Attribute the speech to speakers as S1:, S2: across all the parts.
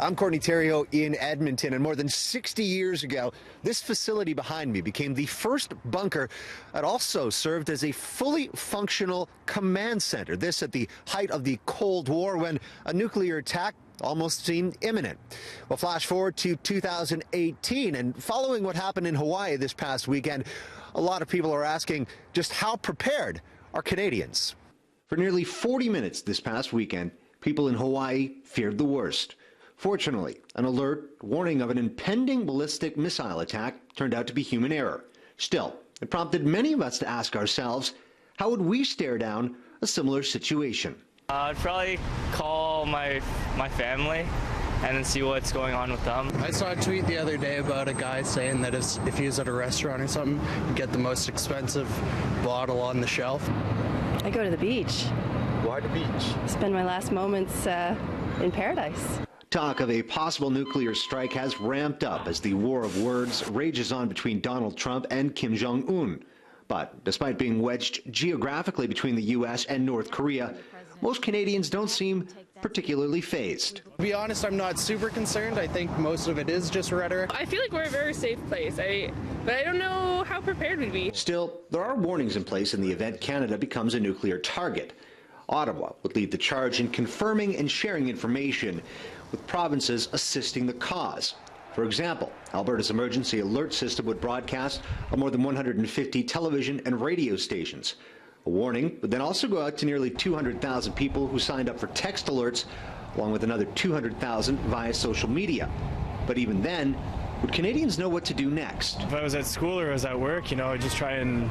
S1: I'm Courtney Theriault in Edmonton, and more than 60 years ago, this facility behind me became the first bunker that also served as a fully functional command center. This at the height of the Cold War, when a nuclear attack almost seemed imminent. Well, flash forward to 2018, and following what happened in Hawaii this past weekend, a lot of people are asking just how prepared are Canadians? For nearly 40 minutes this past weekend, people in Hawaii feared the worst. Fortunately, an alert warning of an impending ballistic missile attack turned out to be human error. Still, it prompted many of us to ask ourselves, how would we stare down a similar situation?
S2: I'd probably call my family and then see what's going on with them.
S3: I saw a tweet the other day about a guy saying that if he was at a restaurant or something, he'd get the most expensive bottle on the shelf.
S4: I go to the beach.
S1: Why the beach?
S4: Spend my last moments in paradise.
S1: Talk of a possible nuclear strike has ramped up as the war of words rages on between Donald Trump and Kim Jong-un. But despite being wedged geographically between the U.S. and North Korea, most Canadians don't seem particularly fazed.
S3: To be honest, I'm not super concerned. I think most of it is just rhetoric.
S5: I feel like we're a very safe place, but I don't know how prepared we'd be.
S1: Still, there are warnings in place in the event Canada becomes a nuclear target. Ottawa would lead the charge in confirming and sharing information, with provinces assisting the cause. For example, Alberta's emergency alert system would broadcast on more than 150 television and radio stations. A warning would then also go out to nearly 200,000 people who signed up for text alerts, along with another 200,000 via social media. But even then, would Canadians know what to do next?
S2: If I was at school or I was at work, I'd just try and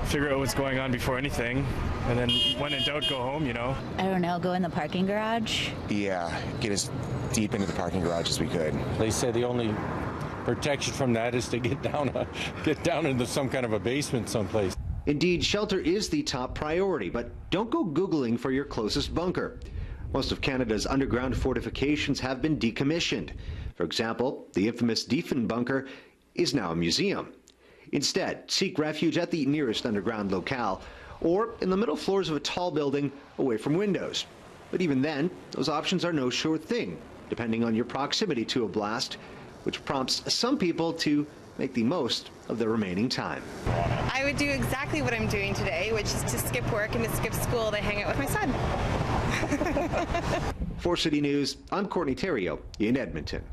S2: figure out what's going on before anything. And then when in doubt, go home,
S6: I don't know, go in the parking garage?
S7: Yeah, get as deep into the parking garage as we could.
S8: They said the only protection from that is to get down into some kind of a basement someplace.
S1: Indeed, shelter is the top priority, but don't go Googling for your closest bunker. Most of Canada's underground fortifications have been decommissioned. For example, the infamous Diefen bunker is now a museum. Instead, seek refuge at the nearest underground locale or in the middle floors of a tall building away from windows. But even then, those options are no sure thing, depending on your proximity to a blast, which prompts some people to make the most of their remaining time.
S9: I would do exactly what I'm doing today, which is to skip work and to skip school to hang out with my son.
S1: For City News, I'm Courtney Theriault in Edmonton.